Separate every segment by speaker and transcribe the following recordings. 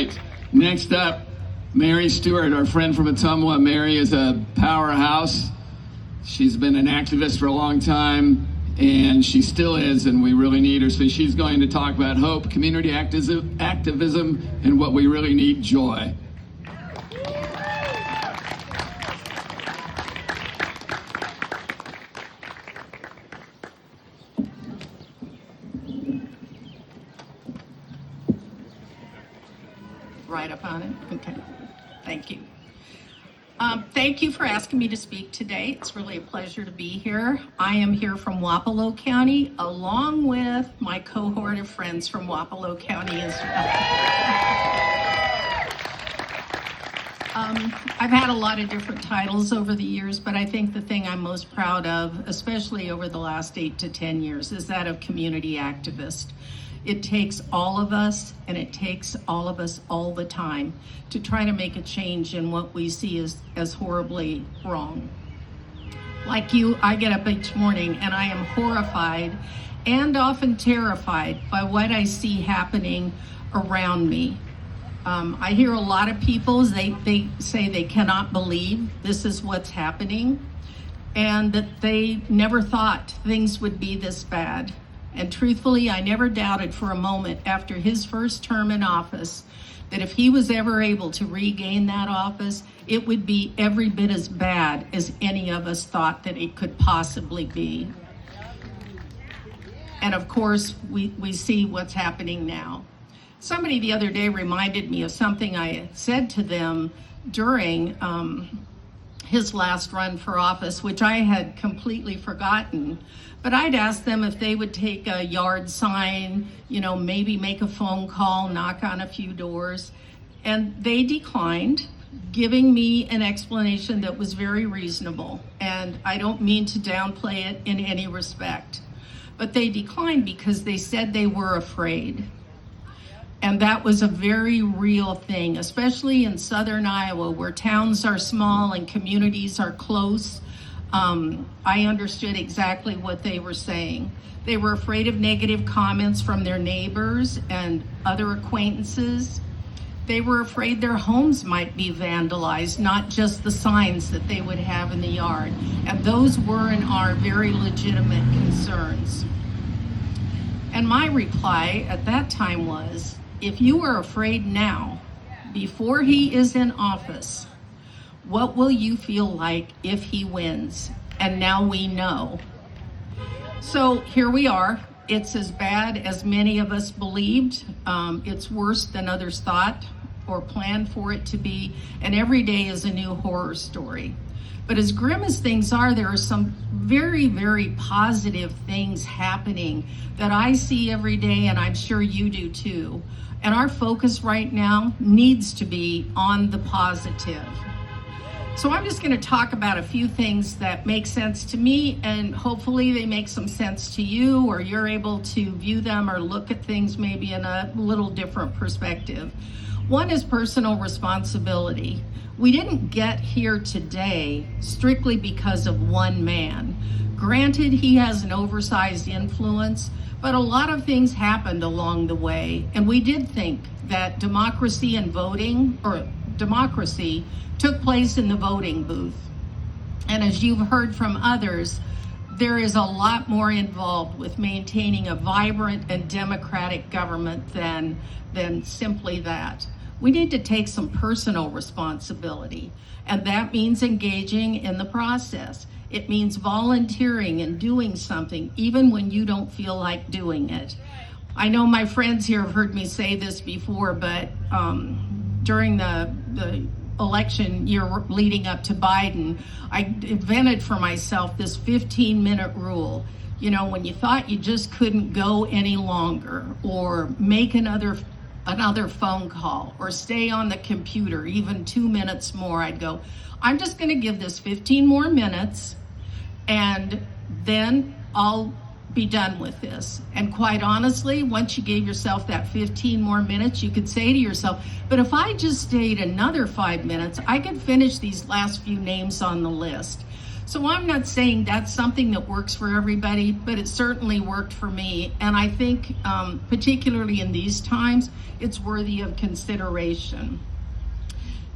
Speaker 1: right, next up, Mary Stewart, our friend from Ottumwa. Mary is a powerhouse. She's been an activist for a long time, and she still is, and we really need her. So she's going to talk about hope, community activism, and what we really need, joy.
Speaker 2: Right up on it? Okay. Thank you. Thank you for asking me to speak today. It's really a pleasure to be here. I am here from Wapello County, along with my cohort of friends from Wapello County as well. I've had a lot of different titles over the years, but I think the thing I'm most proud of, especially over the last 8 to 10 years, is that of community activist. It takes all of us, and it takes all of us all the time to try to make a change in what we see as horribly wrong. Like you, I get up each morning and I am horrified and often terrified by what I see happening around me. I hear a lot of people, they say they cannot believe this is what's happening, and that they never thought things would be this bad. And truthfully, I never doubted for a moment after his first term in office that if he was ever able to regain that office, it would be every bit as bad as any of us thought that it could possibly be. And of course, we see what's happening now. Somebody the other day reminded me of something I had said to them during his last run for office, which I had completely forgotten. But I'd asked them if they would take a yard sign, maybe make a phone call, knock on a few doors. And they declined, giving me an explanation that was very reasonable. And I don't mean to downplay it in any respect. But they declined because they said they were afraid. And that was a very real thing, especially in southern Iowa, where towns are small and communities are close. I understood exactly what they were saying. They were afraid of negative comments from their neighbors and other acquaintances. They were afraid their homes might be vandalized, not just the signs that they would have in the yard. And those were and are very legitimate concerns. And my reply at that time was, if you are afraid now, before he is in office, what will you feel like if he wins? And now we know. So here we are. It's as bad as many of us believed. It's worse than others thought or planned for it to be. And every day is a new horror story. But as grim as things are, there are some very, very positive things happening that I see every day, and I'm sure you do too. And our focus right now needs to be on the positive. So I'm just going to talk about a few things that make sense to me, and hopefully they make some sense to you, or you're able to view them or look at things maybe in a little different perspective. One is personal responsibility. We didn't get here today strictly because of one man. Granted, he has an oversized influence, but a lot of things happened along the way, and we did think that democracy and voting, or democracy, took place in the voting booth. And as you've heard from others, there is a lot more involved with maintaining a vibrant and democratic government than simply that. We need to take some personal responsibility, and that means engaging in the process. It means volunteering and doing something, even when you don't feel like doing it. I know my friends here have heard me say this before, but during the election year leading up to Biden, I invented for myself this 15-minute rule. When you thought you just couldn't go any longer, or make another phone call, or stay on the computer even 2 minutes more, I'd go, I'm just going to give this 15 more minutes, and then I'll be done with this. And quite honestly, once you gave yourself that 15 more minutes, you could say to yourself, but if I just stayed another 5 minutes, I could finish these last few names on the list. So I'm not saying that's something that works for everybody, but it certainly worked for me. And I think particularly in these times, it's worthy of consideration.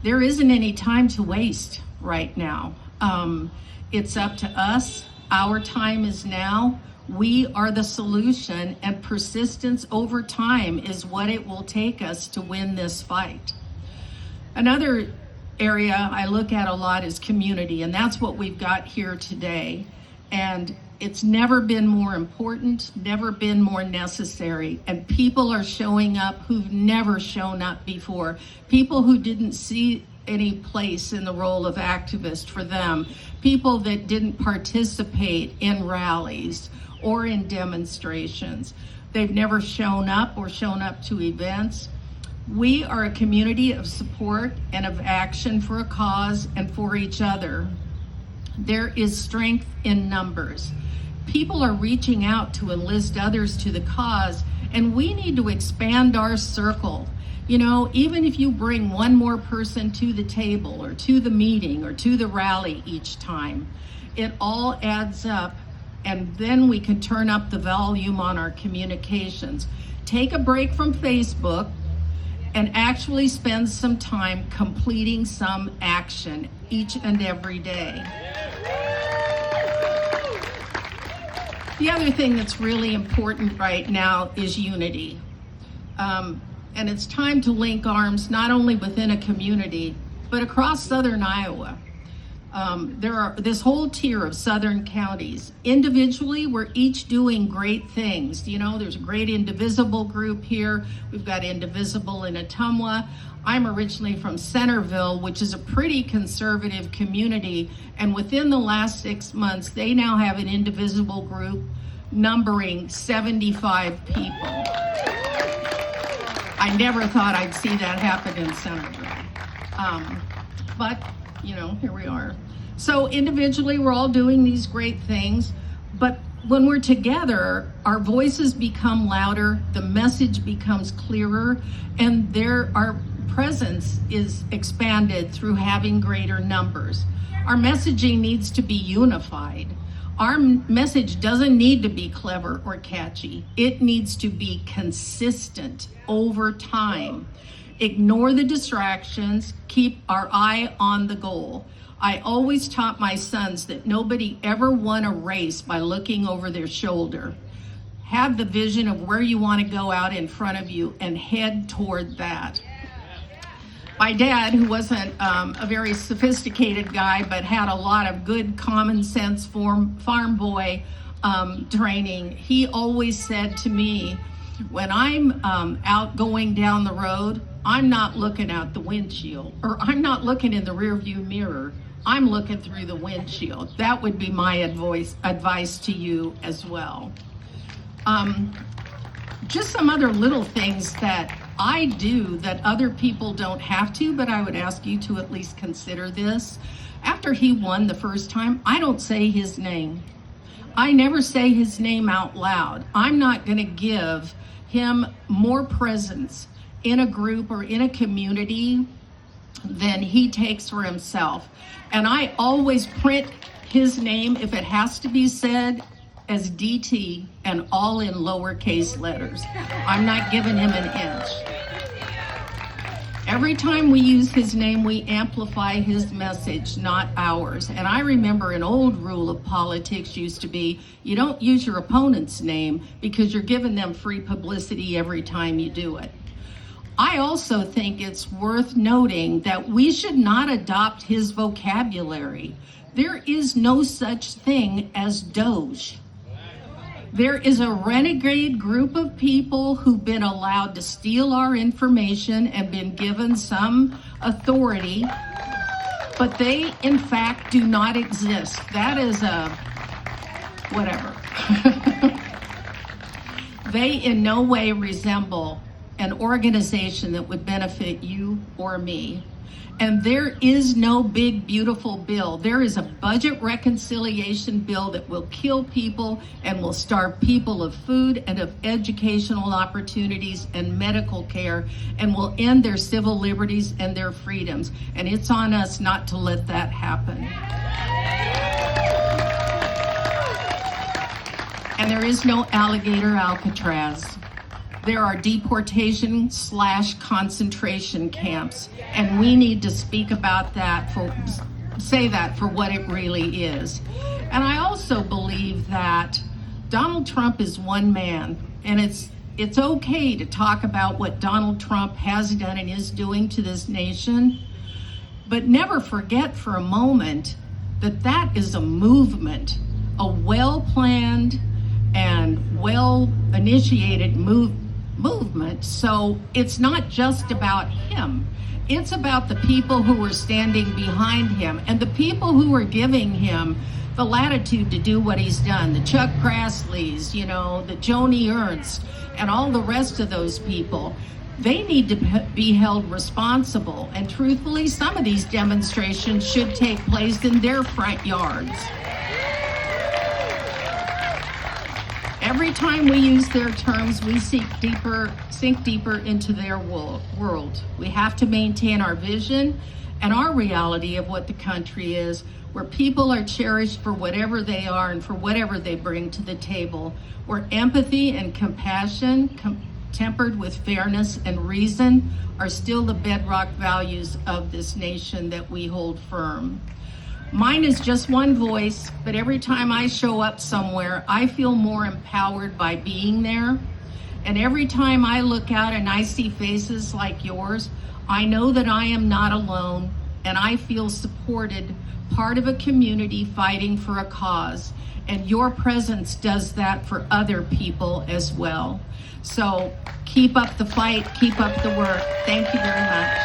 Speaker 2: There isn't any time to waste right now. It's up to us. Our time is now. We are the solution, and persistence over time is what it will take us to win this fight. Another area I look at a lot is community, and that's what we've got here today. And it's never been more important, never been more necessary. And people are showing up who've never shown up before. People who didn't see any place in the role of activist for them. People that didn't participate in rallies or in demonstrations. They've never shown up or shown up to events. We are a community of support and of action for a cause and for each other. There is strength in numbers. People are reaching out to enlist others to the cause, and we need to expand our circle. You know, even if you bring one more person to the table or to the meeting or to the rally each time, it all adds up, and then we can turn up the volume on our communications. Take a break from Facebook and actually spend some time completing some action each and every day. The other thing that's really important right now is unity. And it's time to link arms not only within a community, but across southern Iowa. There are this whole tier of southern counties. Individually, we're each doing great things. You know, there's a great Indivisible group here. We've got Indivisible in Ottumwa. I'm originally from Centerville, which is a pretty conservative community. And within the last 6 months, they now have an Indivisible group numbering 75 people. I never thought I'd see that happen in Centerville. But, you know, here we are. So individually, we're all doing these great things, but when we're together, our voices become louder, the message becomes clearer, and our presence is expanded through having greater numbers. Our messaging needs to be unified. Our message doesn't need to be clever or catchy. It needs to be consistent over time. Ignore the distractions, keep our eye on the goal. I always taught my sons that nobody ever won a race by looking over their shoulder. Have the vision of where you want to go out in front of you and head toward that. My dad, who wasn't a very sophisticated guy, but had a lot of good common sense farm boy training, he always said to me, when I'm out going down the road, I'm not looking out the windshield, or I'm not looking in the rear view mirror. I'm looking through the windshield. That would be my advice to you as well. Just some other little things that I do that other people don't have to, but I would ask you to at least consider this. After he won the first time, I don't say his name. I never say his name out loud. I'm not going to give him more presence in a group or in a community than he takes for himself. And I always print his name, if it has to be said, as DT and all in lowercase letters. I'm not giving him an inch. Every time we use his name, we amplify his message, not ours. And I remember an old rule of politics used to be, you don't use your opponent's name because you're giving them free publicity every time you do it. I also think it's worth noting that we should not adopt his vocabulary. There is no such thing as Doge. There is a renegade group of people who've been allowed to steal our information and been given some authority, but they, in fact, do not exist. That is a whatever. They in no way resemble an organization that would benefit you or me. And there is no big, beautiful bill. There is a budget reconciliation bill that will kill people and will starve people of food and of educational opportunities and medical care and will end their civil liberties and their freedoms. And it's on us not to let that happen. And there is no alligator Alcatraz. There are deportation/concentration camps, and we need to speak about that, say that for what it really is. And I also believe that Donald Trump is one man, and it's okay to talk about what Donald Trump has done and is doing to this nation, but never forget for a moment that that is a movement, a well-planned and well-initiated movement. So it's not just about him. It's about the people who are standing behind him and the people who are giving him the latitude to do what he's done. The Chuck Grassley's, the Joni Ernst, and all the rest of those people. They need to be held responsible. And truthfully, some of these demonstrations should take place in their front yards. Every time we use their terms, we sink deeper into their world. We have to maintain our vision and our reality of what the country is, where people are cherished for whatever they are and for whatever they bring to the table, where empathy and compassion, tempered with fairness and reason, are still the bedrock values of this nation that we hold firm. Mine is just one voice, but every time I show up somewhere, I feel more empowered by being there. And every time I look out and I see faces like yours, I know that I am not alone, and I feel supported, part of a community fighting for a cause. And your presence does that for other people as well. So keep up the fight, keep up the work. Thank you very much.